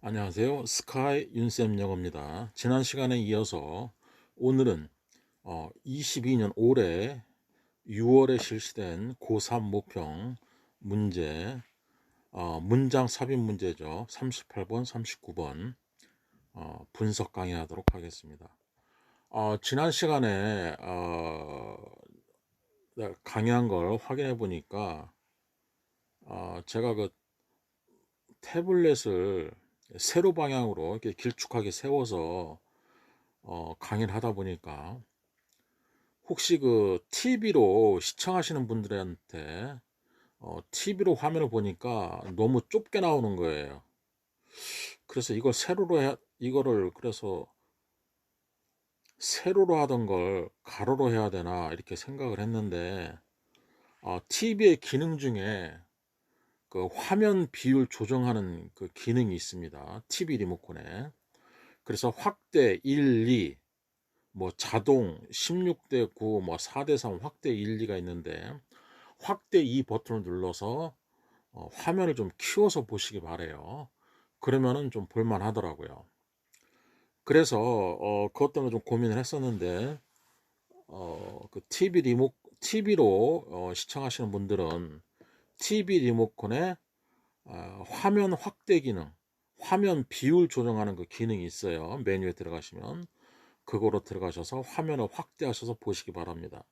안녕하세요. 스카이 윤쌤 영어입니다. 지난 시간에 이어서 오늘은 22년 올해 6월에 실시된 고3 모평 문제, 문장 삽입 문제죠. 38번, 39번 분석 강의하도록 하겠습니다. 지난 시간에 내가 강의한 걸 확인해 보니까 제가 그 태블릿을 세로 방향으로 이렇게 길쭉하게 세워서 강의를 하다 보니까 혹시 그 TV로 시청하시는 분들한테 TV로 화면을 보니까 너무 좁게 나오는 거예요. 그래서 이거를 그래서 세로로 하던 걸 가로로 해야 되나 이렇게 생각을 했는데 TV의 기능 중에 그 화면 비율 조정하는 그 기능이 있습니다. TV 리모컨에. 그래서 확대 1, 2, 뭐 자동 16대 9, 뭐 4대 3 확대 1, 2가 있는데 확대 2 버튼을 눌러서 화면을 좀 키워서 보시기 바래요. 그러면은 좀 볼만 하더라고요. 그래서 그것 때문에 좀 고민을 했었는데 그 TV로 시청하시는 분들은 TV 리모컨에 화면 확대 기능, 화면 비율 조정하는 그 기능이 있어요. 메뉴에 들어가시면 그거로 들어가셔서 화면을 확대하셔서 보시기 바랍니다.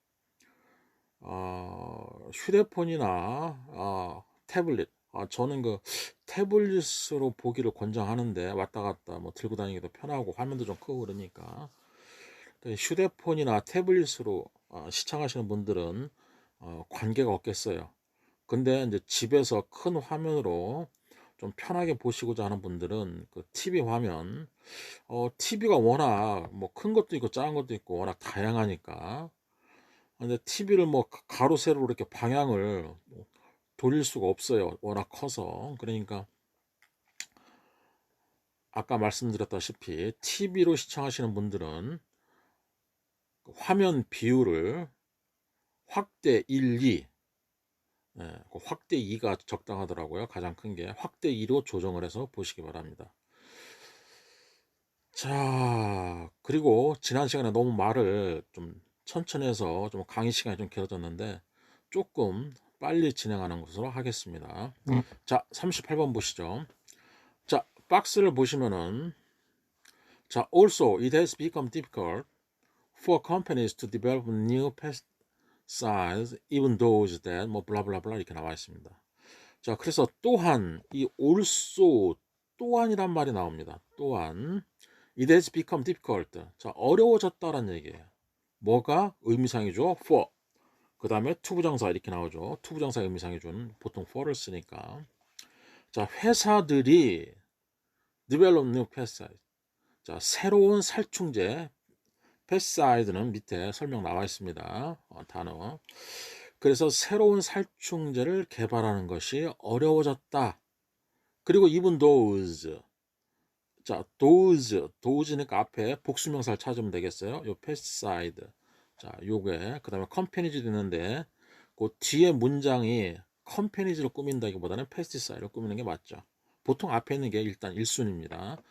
휴대폰이나 태블릿, 저는 그 태블릿으로 보기를 권장하는데 왔다 갔다 뭐 들고 다니기도 편하고 화면도 좀 크고 그러니까 그 휴대폰이나 태블릿으로 시청하시는 분들은 관계가 없겠어요. 근데 이제 집에서 큰 화면으로 좀 편하게 보시고자 하는 분들은 그 TV 화면, TV가 워낙 뭐 큰 것도 있고 작은 것도 있고 워낙 다양하니까 근데 TV를 뭐 가로 세로로 이렇게 방향을 돌릴 수가 없어요. 워낙 커서. 그러니까 아까 말씀드렸다시피 TV로 시청하시는 분들은 화면 비율을 확대 1, 2, 그 확대 2가 적당하더라고요. 가장 큰 게 확대 2로 조정을 해서 보시기 바랍니다. 자, 그리고 지난 시간에 너무 말을 좀 천천히 해서 좀 강의 시간이 좀 길어졌는데 조금 빨리 진행하는 것으로 하겠습니다. 자, 38번 보시죠. 자, 박스를 보시면은 자, also it has become difficult for companies to develop new pesticides even those that 뭐 블라블라블라 이렇게 나와 있습니다. 자, 그래서 또한 이 also 또한이란 말이 나옵니다. 또한 it has become difficult. 자, 어려워졌다라는 얘기예요. 뭐가 의미상이죠? for. 그 다음에 투부정사 이렇게 나오죠. 투부정사 의미상이준 보통 for를 쓰니까. 자, 회사들이 develop new pesticide. 자, 새로운 살충제 pesticide는 밑에 설명 나와 있습니다. 단어. 그래서 새로운 살충제를 개발하는 것이 어려워졌다. 그리고 even those. 자, those니까 앞에 복수명사를 찾으면 되겠어요. 요 pesticide. 자, 요게 그다음에 companies도 있는데 그 뒤에 문장이 companies를 꾸민다기보다는 pesticide를 꾸미는 게 맞죠. 보통 앞에 있는 게 일단 1순위입니다.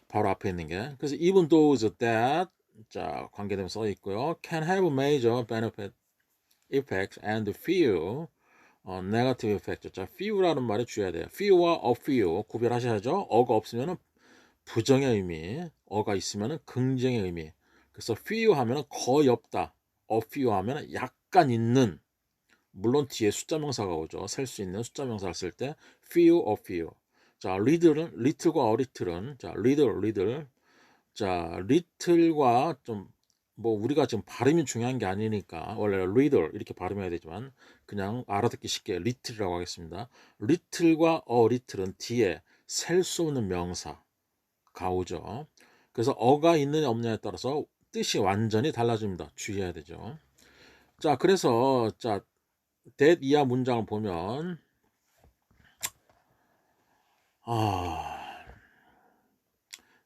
바로 앞에 있는 게. 그래서 even those that 자, 관계대명 써 있고요. can have major benefit effects and few negative effects. 자, few라는 말에 주의해야 돼요. few와 a few 구별하셔야죠. 어가 없으면은 부정의 의미, 어가 있으면 긍정의 의미. 그래서 few 하면 거의 없다. a few 하면 약간 있는. 물론 뒤에 숫자 명사가 오죠. 셀 수 있는 숫자 명사를 쓸 때 few, a few. 자, little과 a little은 자, little. 자, little과 좀 뭐 우리가 지금 발음이 중요한 게 아니니까 원래 little 이렇게 발음해야 되지만 그냥 알아듣기 쉽게 little이라고 하겠습니다. little과 a little은 뒤에 셀 수 없는 명사. 가오죠. 그래서 어가 있느냐 없느냐에 따라서 뜻이 완전히 달라집니다. 주의해야 되죠. 자, 그래서 자, that 이하 문장을 보면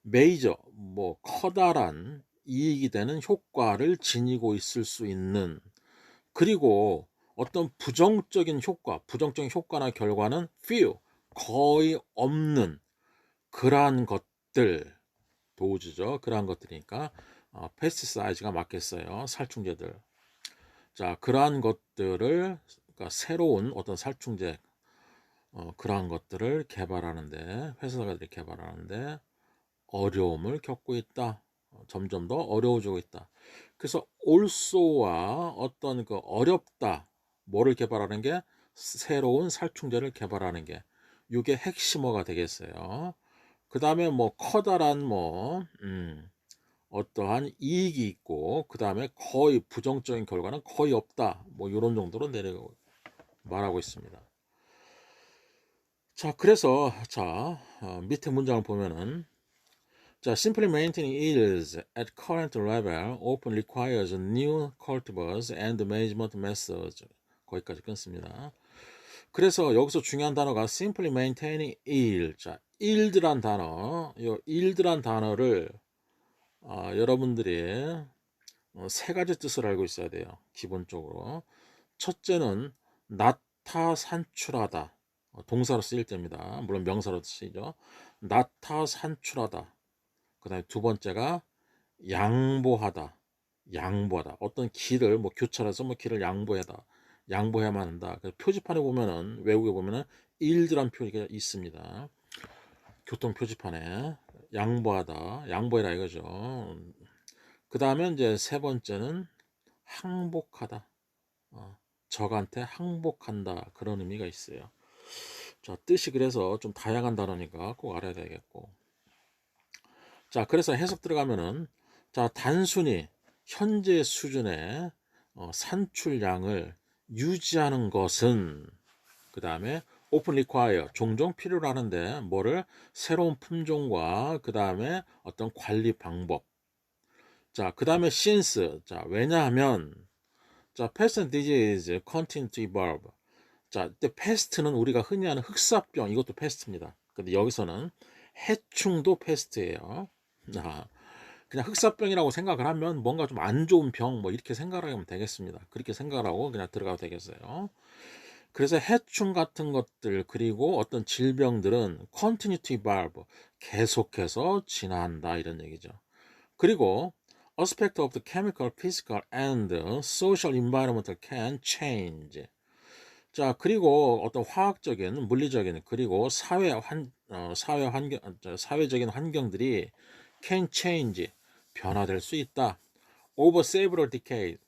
메이저 뭐 커다란 이익이 되는 효과를 지니고 있을 수 있는 그리고 어떤 부정적인 효과나 결과는 few 거의 없는 그러한 것들, 도우즈죠. 그러한 것들이니까 페스티사이드가 맞겠어요. 살충제들. 자, 그러한 것들을, 그러니까 새로운 어떤 살충제, 그러한 것들을 개발하는데, 회사들이 개발하는데 어려움을 겪고 있다. 점점 더 어려워지고 있다. 그래서 also와 어떤 그 어렵다. 뭐를 개발하는 게, 새로운 살충제를 개발하는 게, 이게 핵심어가 되겠어요. 그 다음에 뭐 커다란 어떠한 이익이 있고, 그 다음에 거의 부정적인 결과는 거의 없다. 뭐 이런 정도로 말하고 있습니다. 자, 그래서 밑에 문장을 보면은, 자, simply maintaining yields at current level often requires new cultivars and management methods. 거기까지 끊습니다. 그래서 여기서 중요한 단어가 simply maintaining yield. 자, yield란 단어, 이 yield란 단어를 여러분들이 세 가지 뜻을 알고 있어야 돼요. 기본적으로. 첫째는 낳다 산출하다. 동사로 쓰일 때입니다. 물론 명사로 쓰이죠. 낳다 산출하다. 그 다음에 두 번째가 양보하다. 양보하다. 어떤 길을 교차해서 길을 양보해야만 한다. 표지판에 보면은, 외국에 보면은 yield란 표기가 있습니다. 교통 표지판에 양보하다, 양보해라 이거죠. 그 다음에 이제 세 번째는 항복하다. 적한테 항복한다. 그런 의미가 있어요. 자, 뜻이 그래서 좀 다양한 단어니까 꼭 알아야 되겠고. 자, 그래서 해석 들어가면은, 자, 단순히 현재 수준의 산출량을 유지하는 것은, 그 다음에 open require, 종종 필요로 하는데, 뭐를? 새로운 품종과 그 다음에 어떤 관리 방법. 자, 그 다음에 since, 자, 왜냐하면, 자, pest and disease continue to evolve. 자, 이때 pest는 우리가 흔히 하는 흑사병, 이것도 pest입니다. 근데 여기서는 해충도 pest예요. 그냥 흑사병이라고 생각을 하면 뭔가 좀 안 좋은 병, 이렇게 생각을 하면 되겠습니다. 그렇게 생각을 하고 그냥 들어가도 되겠어요. 그래서 해충 같은 것들, 그리고 어떤 질병들은 continue to evolve, 계속해서 진화한다, 이런 얘기죠. 그리고 aspect of the chemical, physical, and social environment can change. 자, 그리고 어떤 화학적인, 물리적인, 그리고 사회적인 환경들이 can change, 변화될 수 있다. over several decades.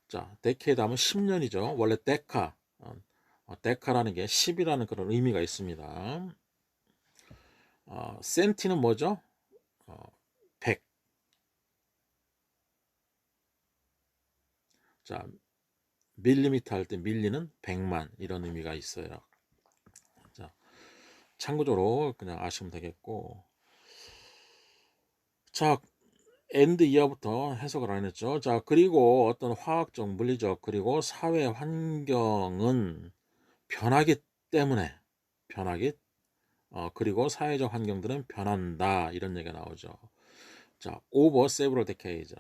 자, decade 하면 10년이죠. 원래 데카라는 게 10이라는 그런 의미가 있습니다. 센티는 뭐죠? 100. 자, 밀리미터 할 때 밀리는 100만, 이런 의미가 있어요. 자, 참고적으로 그냥 아시면 되겠고. 자, 엔드 이하부터 해석을 안 했죠. 자, 그리고 어떤 화학적, 물리적, 그리고 사회 환경은 변하기 때문에, 그리고 사회적 환경들은 변한다, 이런 얘기가 나오죠. 자, over several decades,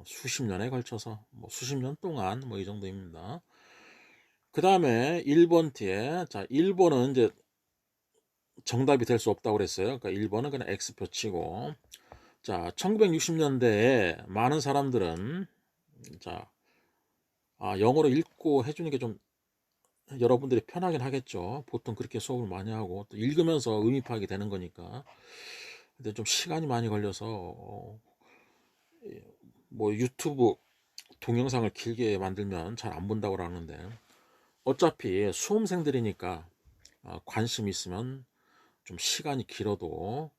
수십 년에 걸쳐서, 수십 년 동안, 이 정도입니다. 그 다음에 1번 뒤에, 자, 1번은 이제 정답이 될 수 없다고 그랬어요. 그러니까 1번은 그냥 X표 치고. 자, 1960년대에 많은 사람들은, 자, 영어로 읽고 해주는 게 좀 여러분들이 편하긴 하겠죠. 보통 그렇게 수업을 많이 하고 또 읽으면서 의미 파악이 되는 거니까. 근데 좀 시간이 많이 걸려서 유튜브 동영상을 길게 만들면 잘 안 본다고 하는데, 어차피 수험생들이니까 관심 있으면 좀 시간이 길어도,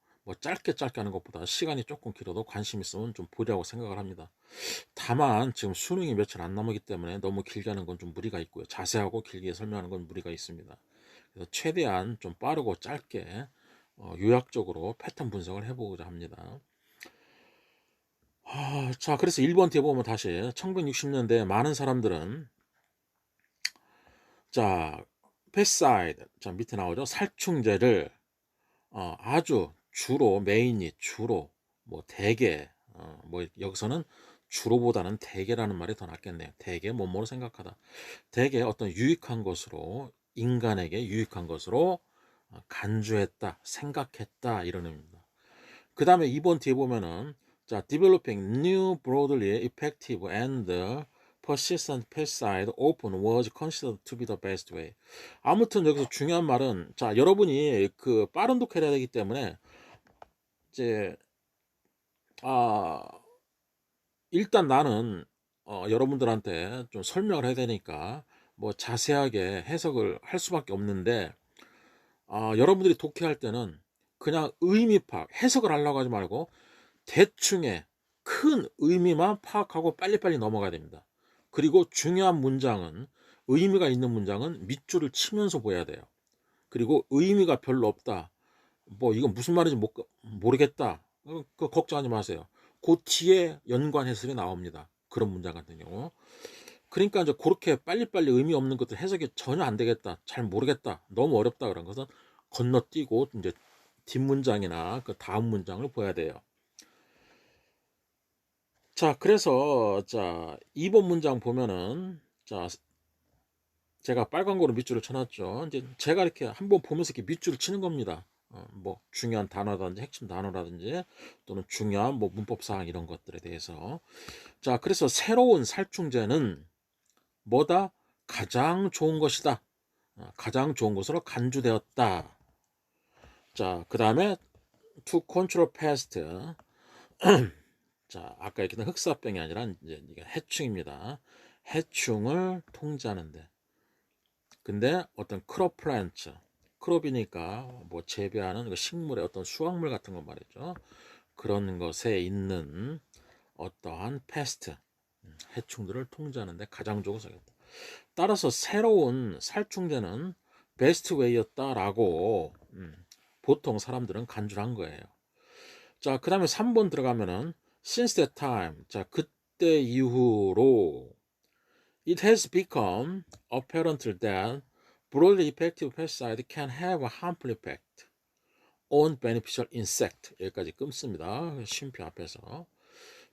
짧게 하는 것보다 시간이 조금 길어도 관심 있으면 좀 보려고 생각을 합니다. 다만 지금 수능이 며칠 안 남았기 때문에 너무 길게 하는 건 좀 무리가 있고요. 자세하고 길게 설명하는 건 무리가 있습니다. 그래서 최대한 좀 빠르고 짧게 요약적으로 패턴 분석을 해보고자 합니다. 자, 그래서 1번 뒤에 보면 다시 1960년대 많은 사람들은, 자, 페스사이드, 자, 밑에 나오죠. 살충제를 아주 주로, 메인이 주로, 대개, 여기서는 주로보다는 대개라는 말이 더 낫겠네요. 대개 뭐뭐로 생각하다. 대개 어떤 유익한 것으로, 인간에게 유익한 것으로 간주했다, 생각했다 이런 의미입니다. 그 다음에 2번 뒤에 보면은 자, developing new broadly effective and persistent pesticide open was considered to be the best way. 아무튼 여기서 중요한 말은 자, 여러분이 그 빠른 독해를 해야 되기 때문에 이제 일단 나는 여러분들한테 좀 설명을 해야 되니까 뭐 자세하게 해석을 할 수밖에 없는데 여러분들이 독해할 때는 그냥 의미 파악, 해석을 하려고 하지 말고 대충의 큰 의미만 파악하고 빨리빨리 넘어가야 됩니다. 그리고 중요한 문장은 의미가 있는 문장은 밑줄을 치면서 보여야 돼요. 그리고 의미가 별로 없다. 뭐 이건 무슨 말인지 모르겠다. 그 걱정하지 마세요. 그 뒤에 연관 해설이 나옵니다. 그런 문장 같은 경우. 그러니까 이제 그렇게 빨리빨리 의미 없는 것들 해석이 전혀 안 되겠다. 잘 모르겠다. 너무 어렵다. 그런 것은 건너뛰고 이제 뒷문장이나 그 다음 문장을 봐야 돼요. 자, 그래서 자, 2번 문장 보면은 자, 제가 빨간 거로 밑줄을 쳐놨죠. 이제 제가 이렇게 한번 보면서 이렇게 밑줄을 치는 겁니다. 뭐 중요한 단어라든지 핵심 단어라든지 또는 중요한 뭐 문법 사항 이런 것들에 대해서. 자, 그래서 새로운 살충제는 뭐다? 가장 좋은 것이다. 가장 좋은 것으로 간주되었다. 자, 그 다음에 to control pest. 자, 아까 얘기했던 흑사병이 아니라 이제 이게 해충입니다. 해충을 통제하는데. 근데 어떤 크롭 플랜트, 크롭이니까 뭐 재배하는 그 식물의 어떤 수확물 같은 거 말이죠. 그런 것에 있는 어떠한 패스트, 해충들을 통제하는데 가장 좋은 것이었다. 따라서 새로운 살충제는 베스트 웨이였다라고 보통 사람들은 간주를 한 거예요. 자, 그 다음에 3번 들어가면은 since that time, 자, 그때 이후로 it has become apparent that broadly effective pesticide can have a harmful effect on beneficial insect. 여기까지 끊습니다. 쉼표 앞에서.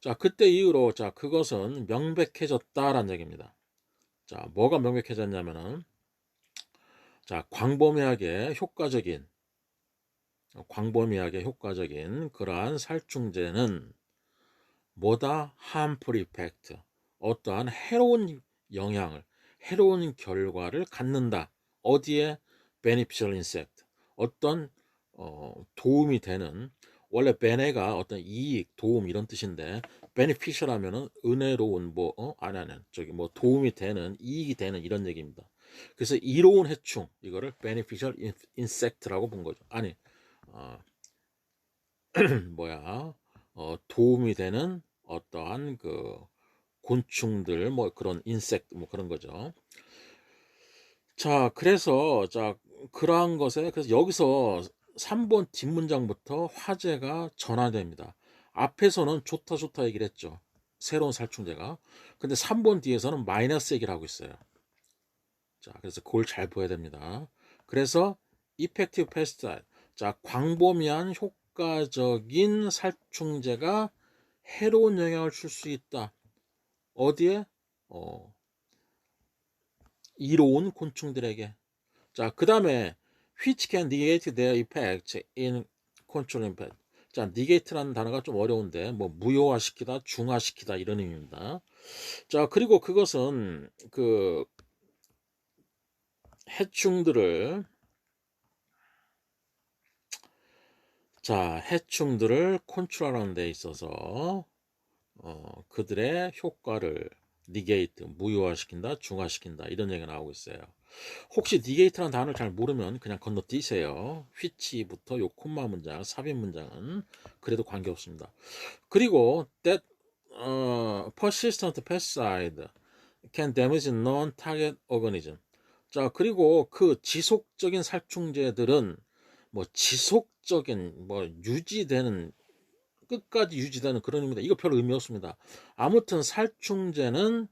자, 그때 이후로 자, 그것은 명백해졌다라는 얘기입니다. 자, 뭐가 명백해졌냐면은 자, 광범위하게 효과적인 그러한 살충제는 뭐다? harmful effect. 어떠한 해로운 영향을, 해로운 결과를 갖는다. 어디에? beneficial insect. 어떤 도움이 되는, 원래 bene가 어떤 이익, 도움 이런 뜻인데 beneficial 하면은 은혜로운 저기 뭐 도움이 되는, 이익이 되는 이런 얘기입니다. 그래서 이로운 해충, 이거를 beneficial insect라고 본 거죠. 아니, 도움이 되는 어떠한 그 곤충들, 뭐 그런 인섹트, 뭐 그런 거죠. 자, 그래서 자, 그러한 것에 그래서 여기서 3번 뒷문장부터 화제가 전환됩니다. 앞에서는 좋다 좋다 얘기를 했죠. 새로운 살충제가. 근데 3번 뒤에서는 마이너스 얘기를 하고 있어요. 자, 그래서 그걸 잘 보여야 됩니다. 그래서 effective pesticide. 자, 광범위한 효과적인 살충제가 해로운 영향을 줄 수 있다. 어디에? 이로운 곤충들에게. 자, 그 다음에 which can negate their effect in controlling pest. 자, negate라는 단어가 좀 어려운데 뭐 무효화시키다, 중화시키다 이런 의미입니다. 자, 그리고 그것은 그 해충들을 컨트롤하는 데 있어서 그들의 효과를 negate, 무효화시킨다, 중화시킨다 이런 얘기가 나오고 있어요. 혹시 negate라는 단어를 잘 모르면 그냥 건너뛰세요. which부터 요 콤마 문장, 삽입 문장은 그래도 관계없습니다. 그리고 that persistent pesticide can damage non-target organism. 자, 그리고 그 지속적인 살충제들은 뭐 지속적인 뭐 유지되는 끝까지 유지되는 그런 의미입니다. 이거 별 의미 없습니다. 아무튼 살충제는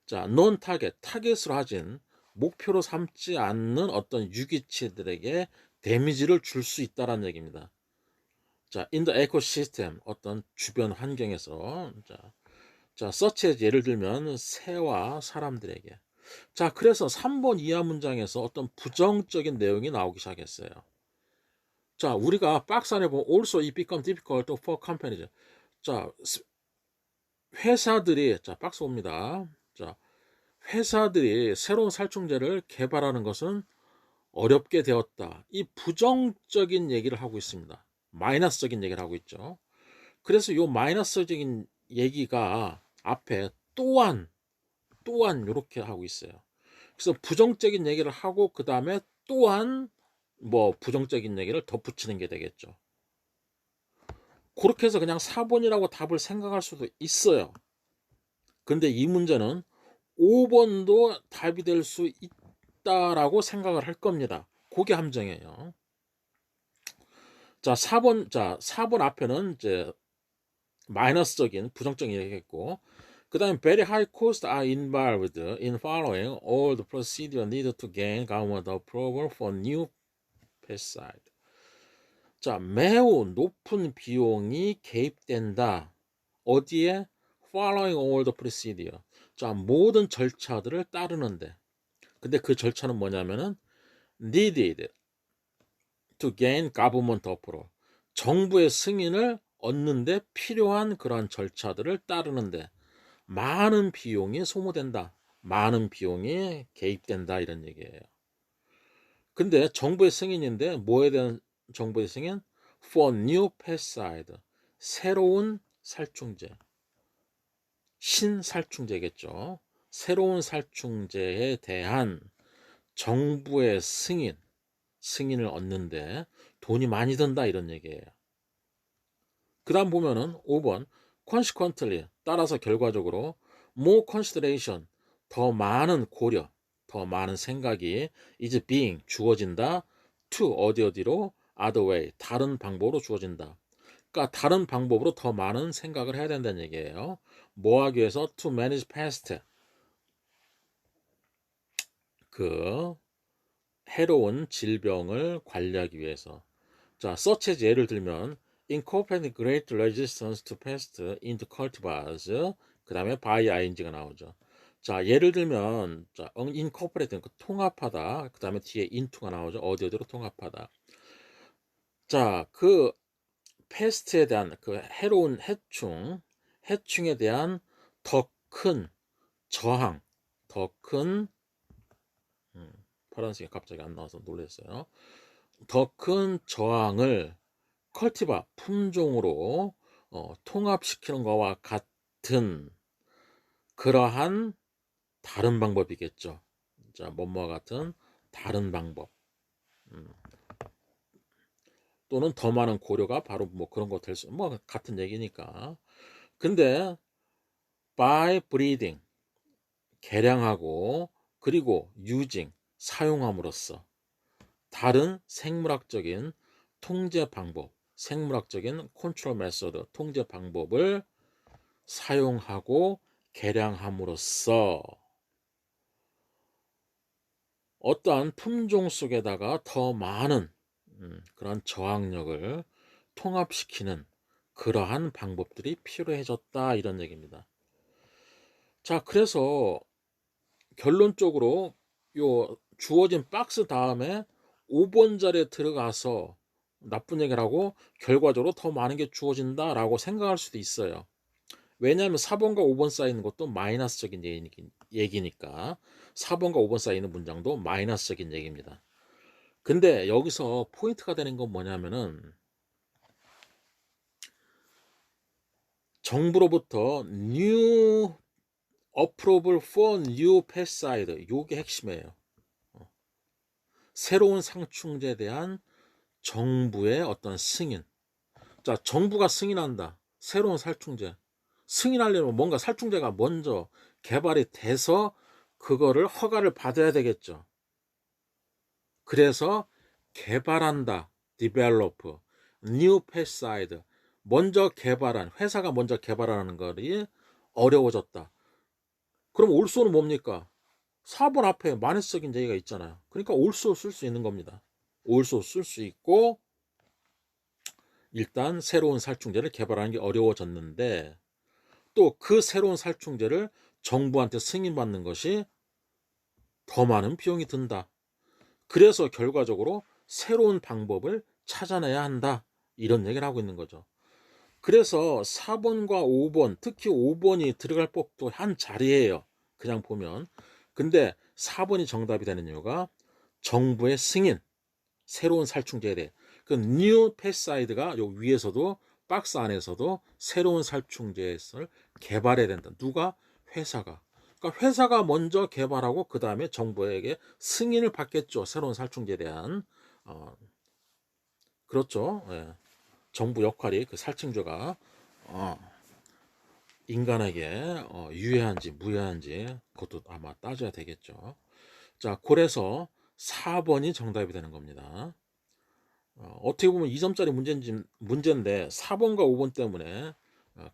자, 논 타겟, 타겟으로 하진 목표로 삼지 않는 어떤 유기체들에게 데미지를 줄 수 있다라는 얘기입니다. 자, in the ecosystem, 어떤 주변 환경에서 자, such as 예를 들면 새와 사람들에게 자, 그래서 3번 이하 문장에서 어떤 부정적인 내용이 나오기 시작했어요. 자, 우리가 박스 안에 보면 also it become difficult for companies. 자, 회사들이, 자, 박스 옵니다. 자, 회사들이 새로운 살충제를 개발하는 것은 어렵게 되었다. 이 부정적인 얘기를 하고 있습니다. 마이너스적인 얘기를 하고 있죠. 그래서 이 마이너스적인 얘기가 앞에 또한 이렇게 하고 있어요. 그래서 부정적인 얘기를 하고 그 다음에 또한 뭐 부정적인 얘기를 덧붙이는 게 되겠죠. 그렇게 해서 그냥 4번이라고 답을 생각할 수도 있어요. 근데 이 문제는 5번도 답이 될 수 있다라고 생각을 할 겁니다. 그게 함정이에요. 자, 4번 앞에는 이제 마이너스적인 부정적인 얘기했고, 그 다음에 very high costs are involved in following all the procedure needed to gain government approval for new pesticide. 자, 매우 높은 비용이 개입된다. 어디에? following all the procedure. 자, 모든 절차들을 따르는데. 근데 그 절차는 뭐냐면은 needed to gain government approval. 정부의 승인을 얻는데 필요한 그러한 절차들을 따르는데 많은 비용이 소모된다. 많은 비용이 개입된다 이런 얘기예요. 근데 정부의 승인인데 뭐에 대한 정부의 승인? For new pesticide. 새로운 살충제. 신살충제겠죠. 새로운 살충제에 대한 정부의 승인을 얻는데 돈이 많이 든다 이런 얘기예요. 그 다음 보면은 5번 consequently 따라서 결과적으로 more consideration 더 많은 고려 더 많은 생각이 is being 주어진다 to 어디로 other way 다른 방법으로 주어진다. 그러니까 다른 방법으로 더 많은 생각을 해야 된다는 얘기예요. 뭐 하기 위해서 to manage pest 그 해로운 질병을 관리하기 위해서. 자, such as 예를 들면 incorporate great resistance to pest into cultivars. 그 다음에 by ing가 나오죠. 자, 예를 들면 자, incorporate 그 통합하다. 그 다음에 뒤에 into가 나오죠. 어디로 통합하다. 자, 그 패스트에 대한 그 해로운 해충에 대한 더 큰 저항, 더 큰 파란색이 갑자기 안 나와서 놀랐어요. 더 큰 저항을 컬티바 품종으로 통합시키는 것과 같은 그러한 다른 방법이겠죠. 자, 뭐뭐와 같은 다른 방법. 또는 더 많은 고려가 바로 뭐 그런 거 될 수, 뭐 같은 얘기니까. 근데 by breeding 개량하고 그리고 using 사용함으로써 다른 생물학적인 통제 방법, 생물학적인 컨트롤 메소드 통제 방법을 사용하고 개량함으로써 어떠한 품종 속에다가 더 많은 그런 저항력을 통합시키는 그러한 방법들이 필요해졌다 이런 얘기입니다. 자, 그래서 결론적으로 요 주어진 박스 다음에 5번 자리에 들어가서 나쁜 얘기를 하고 결과적으로 더 많은 게 주어진다라고 생각할 수도 있어요. 왜냐하면 4번과 5번 쌓이는 것도 마이너스적인 얘기니까 4번과 5번 쌓이는 문장도 마이너스적인 얘기입니다. 근데 여기서 포인트가 되는 건 뭐냐면은 정부로부터 new approval for new pesticide 요게 핵심이에요. 새로운 상충제에 대한 정부의 어떤 승인. 자, 정부가 승인한다. 새로운 살충제. 승인하려면 뭔가 살충제가 먼저 개발이 돼서 그거를 허가를 받아야 되겠죠. 그래서 개발한다. develop. new pesticide. 회사가 먼저 개발하는 것이 어려워졌다. 그럼 올소는 뭡니까? 4번 앞에 마이너스적인 얘기가 있잖아요. 그러니까 올소 쓸 수 있는 겁니다. 올소 쓸 수 있고 일단 새로운 살충제를 개발하는 게 어려워졌는데 또 그 새로운 살충제를 정부한테 승인받는 것이 더 많은 비용이 든다. 그래서 결과적으로 새로운 방법을 찾아내야 한다. 이런 얘기를 하고 있는 거죠. 그래서 4번과 5번, 특히 5번이 들어갈 법도 한 자리예요. 그냥 보면. 근데 4번이 정답이 되는 이유가 정부의 승인, 새로운 살충제에 대해 그 뉴 패스사이드가 요 위에서도 박스 안에서도 새로운 살충제를 개발해야 된다. 누가? 회사가. 그러니까 회사가 먼저 개발하고 그 다음에 정부에게 승인을 받겠죠. 새로운 살충제에 대한 그렇죠. 예. 정부 역할이 그 살충제가 인간에게 유해한지 무해한지 그것도 아마 따져야 되겠죠. 자, 그래서 4번이 정답이 되는 겁니다. 어떻게 보면 2점짜리 문제인데 4번과 5번 때문에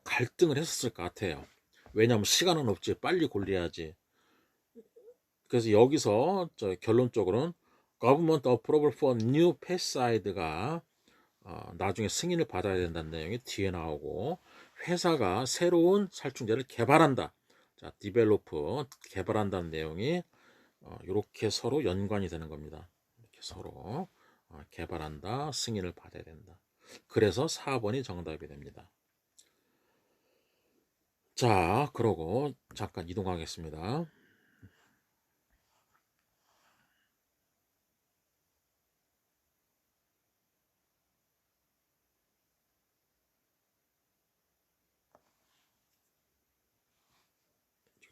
갈등을 했었을 것 같아요. 왜냐하면 시간은 없지. 빨리 골라야지. 그래서 여기서 결론적으로는 Government Approval for New Pesticide가 나중에 승인을 받아야 된다는 내용이 뒤에 나오고 회사가 새로운 살충제를 개발한다. 자, 디벨로프 개발한다는 내용이 이렇게 서로 연관이 되는 겁니다. 이렇게 서로 개발한다, 승인을 받아야 된다. 그래서 4번이 정답이 됩니다. 자, 그러고 잠깐 이동하겠습니다.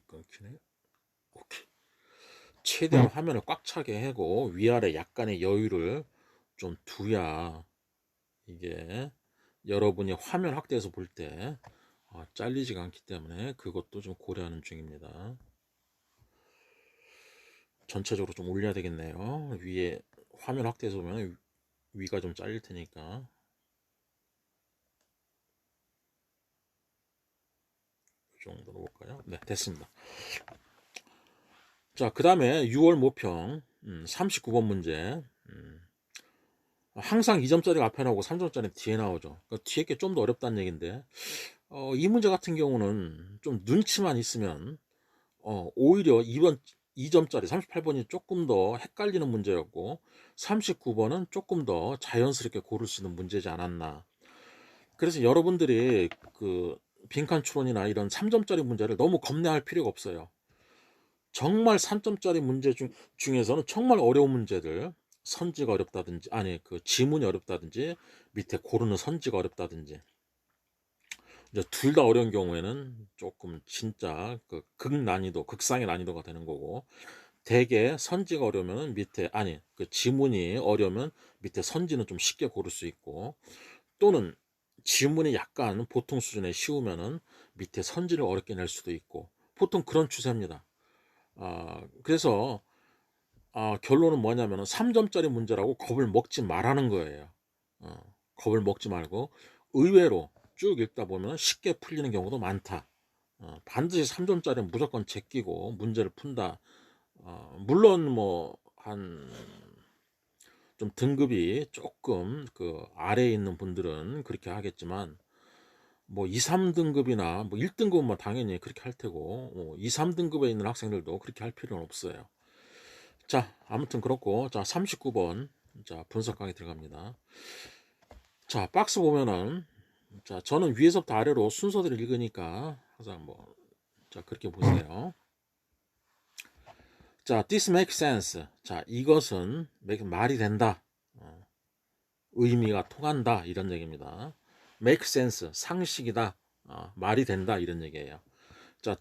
끊기네. 오케이. 최대한 화면을 꽉 차게 하고 위아래 약간의 여유를 좀 두야 이게 여러분이 화면 확대해서 볼 때 잘리지가 않기 때문에 그것도 좀 고려하는 중입니다. 전체적으로 좀 올려야 되겠네요. 위에 화면 확대해서 보면 위가 좀 잘릴 테니까 이 정도로 볼까요? 네, 됐습니다. 자, 그 다음에 6월 모평 39번 문제. 항상 2점짜리가 앞에 나오고 3점짜리 뒤에 나오죠. 그러니까 뒤에 게 좀 더 어렵다는 얘기인데 이 문제 같은 경우는 좀 눈치만 있으면 오히려 2점짜리 38번이 조금 더 헷갈리는 문제였고 39번은 조금 더 자연스럽게 고를 수 있는 문제지 않았나. 그래서 여러분들이 그 빈칸 추론이나 이런 3점짜리 문제를 너무 겁내할 필요가 없어요. 정말 3점짜리 문제 중에서는 정말 어려운 문제들, 선지가 어렵다든지 아니 그 지문이 어렵다든지 밑에 고르는 선지가 어렵다든지 이제 둘 다 어려운 경우에는 조금 진짜 그 극난이도 극상의 난이도가 되는 거고 대개 선지가 어려우면 밑에 아니 그 지문이 어려우면 밑에 선지는 좀 쉽게 고를 수 있고 또는 지문이 약간 보통 수준에 쉬우면은 밑에 선지를 어렵게 낼 수도 있고 보통 그런 추세입니다. 그래서 결론은 뭐냐면은 3점짜리 문제라고 겁을 먹지 말라는 거예요. 겁을 먹지 말고 의외로 쭉 읽다 보면 쉽게 풀리는 경우도 많다. 반드시 3점짜리는 무조건 제끼고 문제를 푼다. 물론 뭐 한 좀 등급이 조금 그 아래에 있는 분들은 그렇게 하겠지만 뭐 2, 3등급이나 뭐 1등급만 당연히 그렇게 할 테고 2, 3등급에 있는 학생들도 그렇게 할 필요는 없어요. 자, 아무튼 그렇고 자, 39번 자, 분석 강의 들어갑니다. 자, 박스 보면은 자, 저는 위에서부터 아래로 순서대로 읽으니까 항상 뭐 자, 그렇게 보세요. 자, this makes sense. 자, 이것은 말이 된다. 의미가 통한다. 이런 얘기입니다. make sense. 상식이다. 말이 된다. 이런 얘기예요. 자,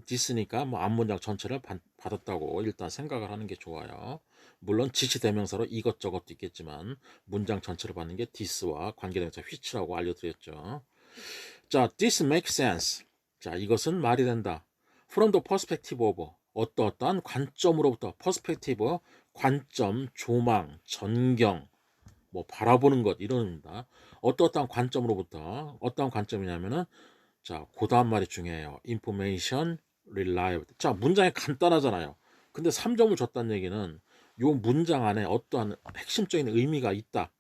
this니까 뭐 앞문장 전체를 받았다고 일단 생각을 하는 게 좋아요. 물론 지시대명사로 이것저것도 있겠지만 문장 전체를 받는 게 this와 관계대명사 which라고 알려드렸죠. 자, this makes sense. 자, 이것은 말이 된다. From the perspective of 어떠어떠한 관점으로부터 perspective 관점, 조망, 전경, 뭐 바라보는 것 이런 의미입니다. 어떠어떠한 관점으로부터 어떠한 관점이냐면은 자, 그 다음 말이 중요해요. information reliability. 자, 문장이 간단하잖아요. 근데 3점을 줬다는 얘기는 요 문장 안에 어떠한 핵심적인 의미가 있다.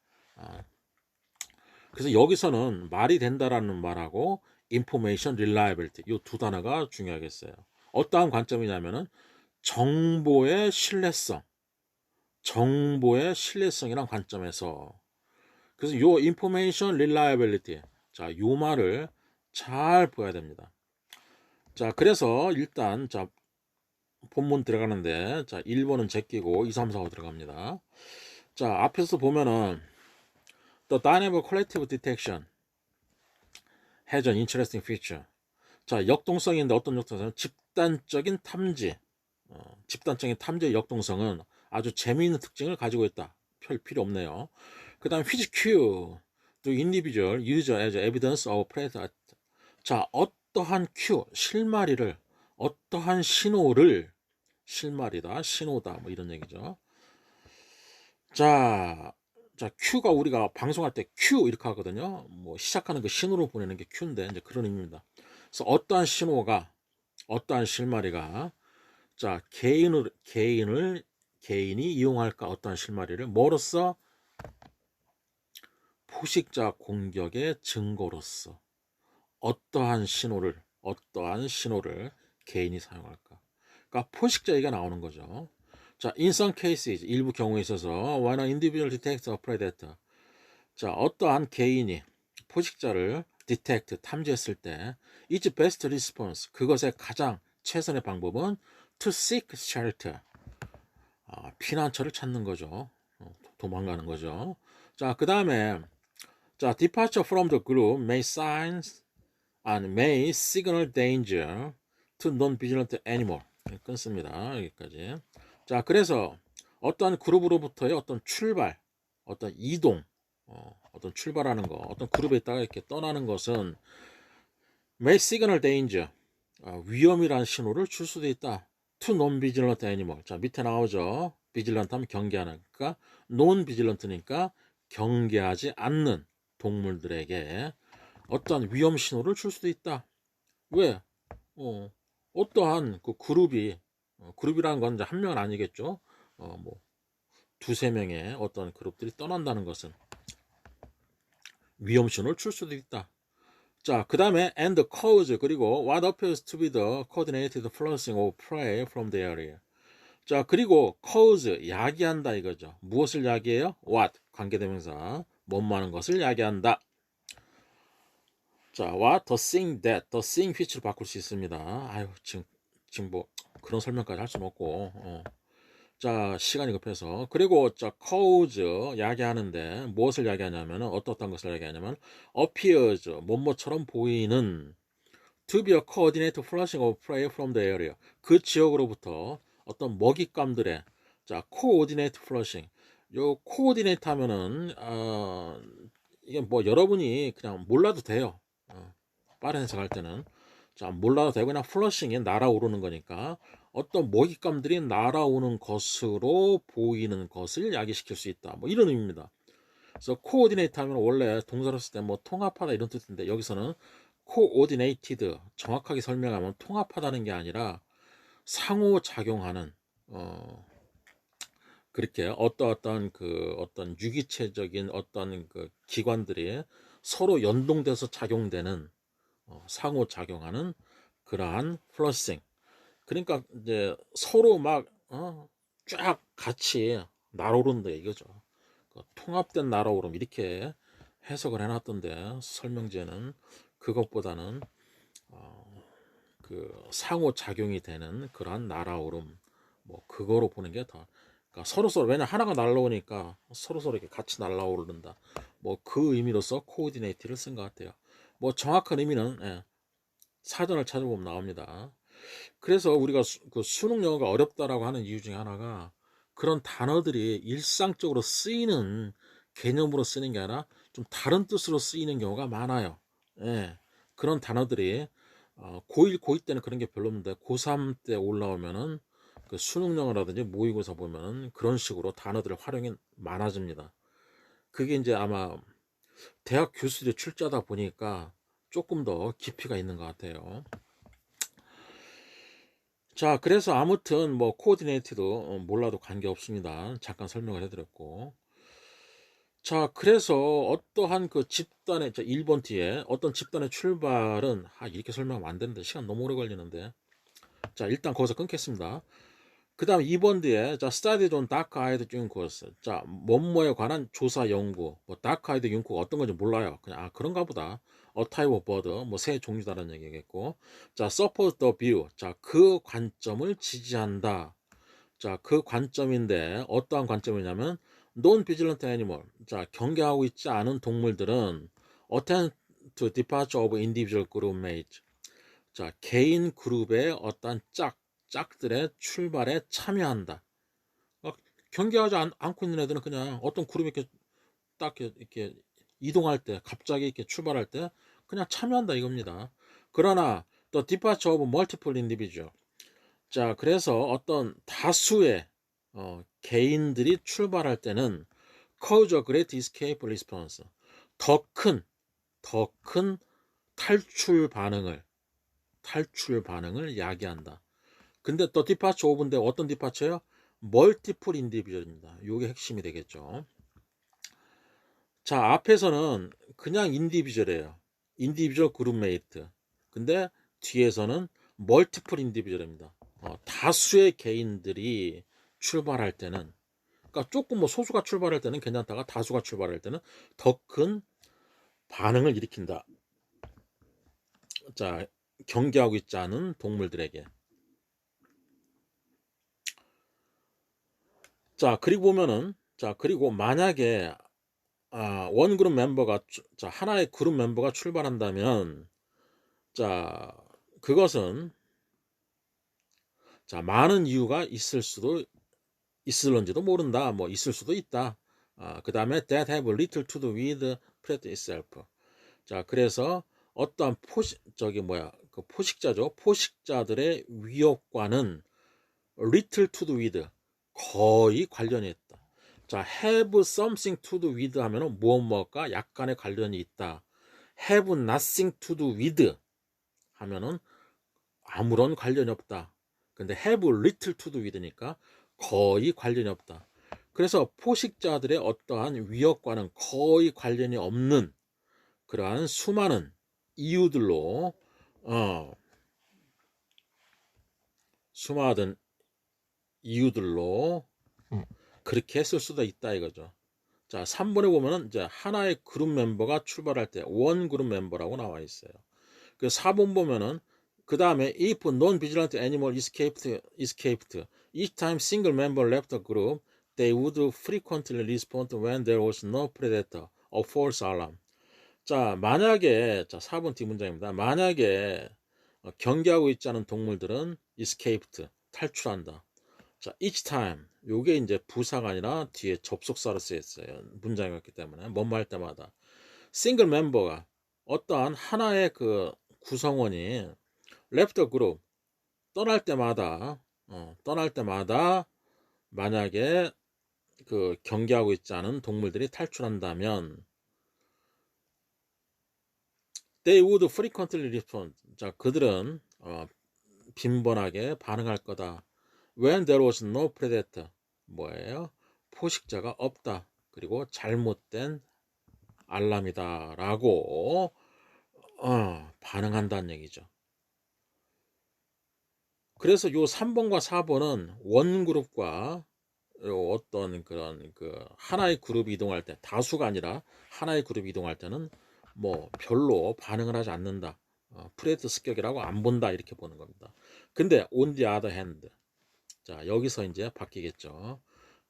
그래서 여기서는 말이 된다라는 말하고 information reliability 요 두 단어가 중요하겠어요. 어떠한 관점이냐면은 정보의 신뢰성이란 관점에서, 그래서 요 information reliability, 자, 요 말을 잘 보아야 됩니다. 자, 그래서 일단 자, 본문 들어가는데, 자, 1번은 제끼고 2, 3, 4, 5 들어갑니다. 자, 앞에서 보면은 The dynamic collective detection has an interesting feature. 자, 역동성인데 어떤 역동성은 집단적인 탐지, 집단적인 탐지의 역동성은 아주 재미있는 특징을 가지고 있다. 별 필요 없네요. 그 다음 which cue the individual user as evidence of predator. 자, 어떠한 큐, 실마리를, 어떠한 신호를, 실마리다, 신호다, 뭐 이런 얘기죠. 자, 큐가 우리가 방송할 때 큐 이렇게 하거든요. 뭐 시작하는 그 신호로 보내는 게 큐인데 이제 그런 의미입니다. 그래서 어떠한 신호가, 어떠한 실마리가, 자, 개인이 이용할까, 어떠한 실마리를 뭐로써? 포식자 공격의 증거로서 어떠한 신호를 개인이 사용할까? 그러니까 포식자 얘기가 나오는 거죠. 자, in some cases, 일부 경우에 있어서 when an individual detects a predator, 자, 어떠한 개인이 포식자를 detect, 탐지했을 때 its best response, 그것의 가장 최선의 방법은 to seek shelter, 피난처를 찾는 거죠. 도망가는 거죠. 자, 그 다음에 자, departure from the group may signal danger to non-vigilant animal. 끊습니다. 여기까지. 자, 그래서 어떤 그룹으로부터의 어떤 출발, 어떤 이동, 어떤 출발하는 거, 어떤 그룹에 있다가 이렇게 떠나는 것은 may signal danger, 위험이라는 신호를 줄 수도 있다. to non-vigilant animal. 자, 밑에 나오죠. vigilant 하면 경계하는. 그러니까 non-vigilant니까 경계하지 않는 동물들에게 어떠한 위험 신호를 줄 수도 있다. 왜? 어떠한 그 그룹이라는 건 이제 한 명은 아니겠죠. 뭐 두세 명의 어떤 그룹들이 떠난다는 것은 위험 신호를 줄 수도 있다. 자, 그 다음에 and cause, 그리고 what appears to be the coordinated flushing of prey from the area. 자, 그리고 cause, 야기한다 이거죠. 무엇을 야기해요? what, 관계대명사, 뭐뭐하는 것을 야기한다. 자, what, the thing that, the thing which로 바꿀 수 있습니다. 아유, 지금 뭐 그런 설명까지 할 수는 없고. 자, 시간이 급해서. 그리고 자, cause, 야기하는데 무엇을 야기하냐면은 어떤 것을 야기하냐면 appears, 뭐뭐처럼 보이는 to be a coordinated flushing of prey from the area. 그 지역으로부터 어떤 먹잇감들의, 자, coordinate flushing. 요 coordinate 하면은 이게 뭐 여러분이 그냥 몰라도 돼요. 빠른 해석할 때는. 자, 몰라도 되고 그냥 플러싱이 날아오르는 거니까 어떤 먹잇감들이 날아오는 것으로 보이는 것을 야기시킬 수 있다. 뭐 이런 의미입니다. 그래서 코오디네이트 하면 원래 동사로 쓸 때 뭐 통합하다 이런 뜻인데 여기서는 코오디네이티드, 정확하게 설명하면 통합하다는 게 아니라 상호작용하는, 그렇게 어떤 유기체적인 어떤 그 기관들이 서로 연동돼서 작용되는, 상호작용하는 그러한 플러싱. 그러니까 이제 서로 막 쫙 같이 날아오른다 이거죠. 통합된 날아오름 이렇게 해석을 해놨던데 설명제는 그것보다는 그 상호작용이 되는 그러한 날아오름, 뭐 그거로 보는 게 더, 그러니까 서로 왜냐 하나가 날아오니까 서로 이렇게 같이 날아오른다. 뭐 그 의미로서 코오디네이트를 쓴 것 같아요. 뭐 정확한 의미는 사전을 찾아보면 나옵니다. 그래서 우리가 그 수능 영어가 어렵다라고 하는 이유 중에 하나가 그런 단어들이 일상적으로 쓰이는 개념으로 쓰는 게 아니라 좀 다른 뜻으로 쓰이는 경우가 많아요. 예, 그런 단어들이 고1, 고2 때는 그런 게 별로 없는데 고3 때 올라오면은 그 수능 영어라든지 모의고사 보면은 그런 식으로 단어들의 활용이 많아집니다. 그게 이제 아마 대학 교수들이 출제하다 보니까 조금 더 깊이가 있는 것 같아요. 자, 그래서 아무튼 뭐 코오디네이트도 몰라도 관계없습니다. 잠깐 설명을 해드렸고. 자, 그래서 어떠한 그 집단의, 자, 1번 뒤에 어떤 집단의 출발은 이렇게 설명하면 안 되는데 시간 너무 오래 걸리는데. 자, 일단 거기서 끊겠습니다. 그 다음 2번 뒤에 자 studied on dark-eyed unicorns. 자 뭐뭐에 관한 조사 연구. 뭐 dark-eyed unicorn가 어떤 건지 몰라요. 그냥 그런가 보다. A type of bird. 뭐 새 종류다라는 얘기겠고. 자 support the view. 자 그 관점을 지지한다. 자 그 관점인데 어떠한 관점이냐면 non-vigilant animal. 자 경계하고 있지 않은 동물들은 attend to departure of individual group mates. 자 개인 그룹의 어떤 짝들의 출발에 참여한다. 경계하지 않고 있는 애들은 그냥 어떤 그룹이 이렇게 딱 이렇게 이동할 때 갑자기 이렇게 출발할 때 그냥 참여한다 이겁니다. 그러나 또 departure of multiple individual. 자 그래서 어떤 다수의 개인들이 출발할 때는 cause a great escape response. 더 큰 탈출 반응을 야기한다. 근데 또 디파처 오브인데 어떤 디파처예요? 멀티플 인디비주얼입니다. 이게 핵심이 되겠죠. 자 앞에서는 그냥 인디비주얼이에요. 인디비주얼 그룹메이트. 근데 뒤에서는 멀티플 인디비주얼입니다. 다수의 개인들이 출발할 때는, 그러니까 조금 뭐 소수가 출발할 때는 괜찮다가 다수가 출발할 때는 더 큰 반응을 일으킨다. 자 경계하고 있지 않은 동물들에게. 자 그리고 보면은 그리고 만약에 원 그룹 멤버가 하나의 그룹 멤버가 출발한다면 자 그것은 많은 이유가 있을런지도 모른다. 뭐 있을 수도 있다. 그 다음에 that have little to do with plant itself. 자 그래서 어떠한 그 포식자죠. 포식자들의 위협과는 little to do with 거의 관련이 있다. 자, have something to do with 하면은 무엇과 약간의 관련이 있다. have nothing to do with 하면은 아무런 관련이 없다. 근데 have little to do with니까 거의 관련이 없다. 그래서 포식자들의 어떠한 위협과는 거의 관련이 없는 그러한 수많은 이유들로 수많은 이유들로 그렇게 했을 수도 있다 이거죠. 자, 3번에 보면은 이제 하나의 그룹 멤버가 출발할 때 원 그룹 멤버라고 나와 있어요. 그 4번 보면은 그 다음에 if non-vigilant animal escaped each time single member left the group, they would frequently respond when there was no predator, a false alarm. 자, 만약에 4번 뒷문장입니다. 만약에 경계하고 있지 않은 동물들은 escaped 탈출한다. 자, each time 요게 이제 부사가 아니라 뒤에 접속사로 쓰였어요. 문장이었기 때문에 뭐뭐 할 때마다 싱글 멤버가 어떠한 하나의 그 구성원이 left the group 떠날 때마다 만약에 그 경계하고 있지 않은 동물들이 탈출한다면 they would frequently respond. 자, 그들은 빈번하게 반응할 거다. When there was no predator. 뭐예요? 포식자가 없다. 그리고 잘못된 알람이다. 라고 반응한다는 얘기죠. 그래서 요 3번과 4번은 원그룹과 어떤 그런 하나의 그룹이 이동할 때, 다수가 아니라 하나의 그룹이 이동할 때는 뭐 별로 반응을 하지 않는다. 프레드 습격이라고 안 본다. 이렇게 보는 겁니다. 근데 on the other hand. 자, 여기서 이제 바뀌겠죠.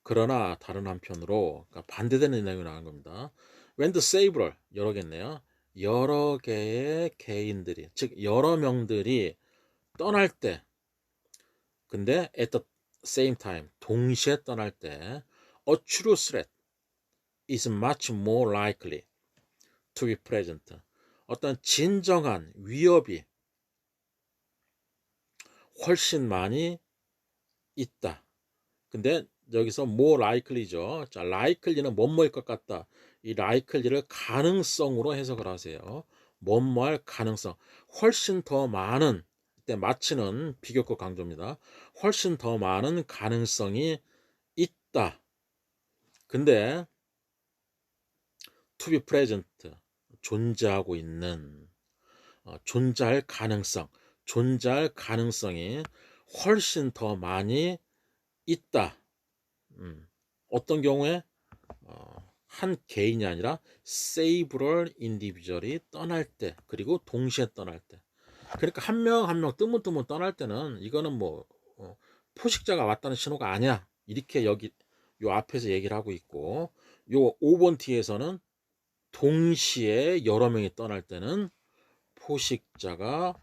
그러나 다른 한편으로 반대되는 내용이 나온 겁니다. When the several 여러 개네요. 여러 개의 개인들이 즉 여러 명들이 떠날 때 근데 at the same time 동시에 떠날 때 a true threat is much more likely to be present. 어떤 진정한 위협이 훨씬 많이 있다. 근데 여기서 more likely죠. 자, likely는 뭐뭐일 것 같다. 이 likely를 가능성으로 해석을 하세요. 뭐뭐할 가능성. 훨씬 더 많은, 이때 마치는 비교급 강조입니다. 훨씬 더 많은 가능성이 있다. 근데 to be present, 존재하고 있는, 존재할 가능성이 훨씬 더 많이 있다. 어떤 경우에 한 개인이 아니라 several individual이 떠날 때, 그리고 동시에 떠날 때. 그러니까 한 명 한 명 뜨문뜨문 떠날 때는 이거는 뭐 포식자가 왔다는 신호가 아니야, 이렇게 여기 요 앞에서 얘기를 하고 있고, 요 5번 뒤에서는 동시에 여러 명이 떠날 때는 포식자가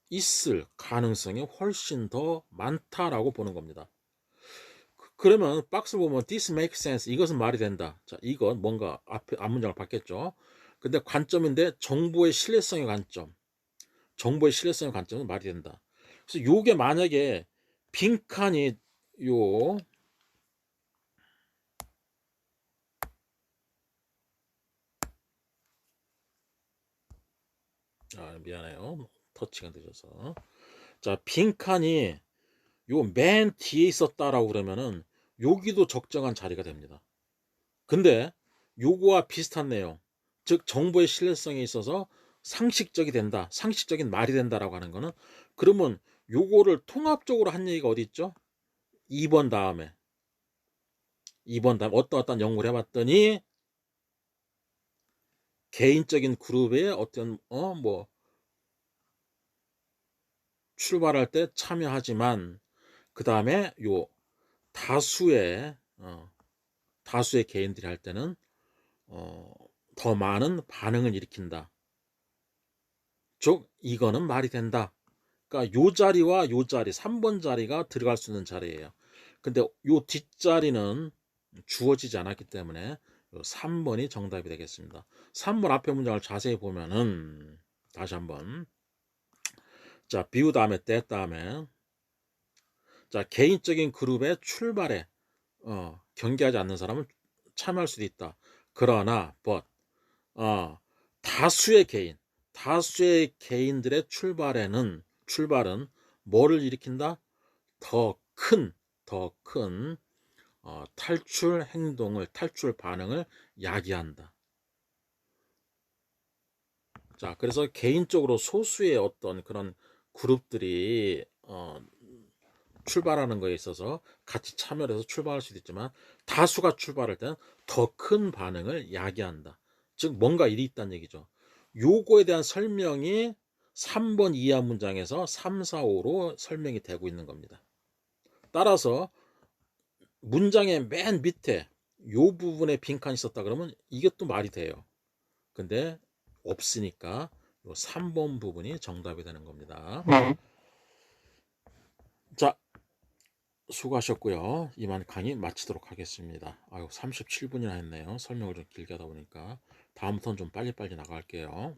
있을 가능성이 훨씬 더 많다라고 보는 겁니다. 그러면 박스 보면 this makes sense, 이것은 말이 된다. 자, 이건 뭔가 앞에 앞문장을 받겠죠. 근데 관점인데 정보의 신뢰성의 관점, 정보의 신뢰성의 관점은 말이 된다. 그래서 요게 만약에 빈칸이 요 미안해요, 터치가 늦어서. 자, 빈칸이 요 맨 뒤에 있었다라고 그러면은 여기도 적정한 자리가 됩니다. 근데 요거와 비슷한 내용, 즉 정보의 신뢰성에 있어서 상식적이 된다, 상식적인 말이 된다라고 하는 거는, 그러면 요거를 통합적으로 한 얘기가 어디 있죠? 2번 다음에, 2번 다음에 어떤 연구를 해봤더니 개인적인 그룹의 어떤 뭐 출발할 때 참여하지만 그 다음에 요 다수의 다수의 개인들이 할 때는 더 많은 반응을 일으킨다. 즉 이거는 말이 된다. 그러니까 요 자리와 요 자리, 3번 자리가 들어갈 수 있는 자리예요. 근데 요 뒷자리는 주어지지 않았기 때문에 요 3번이 정답이 되겠습니다. 3번 앞에 문장을 자세히 보면은, 다시 한번, 자, 비우 다음에 때 다음에, 자, 개인적인 그룹의 출발에 경계하지 않는 사람은 참여할 수도 있다. 그러나 but 다수의 개인, 다수의 개인들의 출발은 뭐를 일으킨다? 더 큰 탈출 행동을, 탈출 반응을 야기한다. 자, 그래서 개인적으로 소수의 어떤 그런 그룹들이 출발하는 거에 있어서 같이 참여를 해서 출발할 수도 있지만, 다수가 출발할 때는 더 큰 반응을 야기한다. 즉 뭔가 일이 있다는 얘기죠. 요거에 대한 설명이 3번 이하 문장에서 3, 4, 5로 설명이 되고 있는 겁니다. 따라서 문장의 맨 밑에 요 부분에 빈칸이 있었다 그러면 이게 또 말이 돼요. 근데 없으니까 요 3번 부분이 정답이 되는 겁니다. 자, 수고하셨고요. 이만 강의 마치도록 하겠습니다. 아유, 37분이나 했네요. 설명을 좀 길게 하다 보니까. 다음부터는 좀 빨리빨리 나갈게요.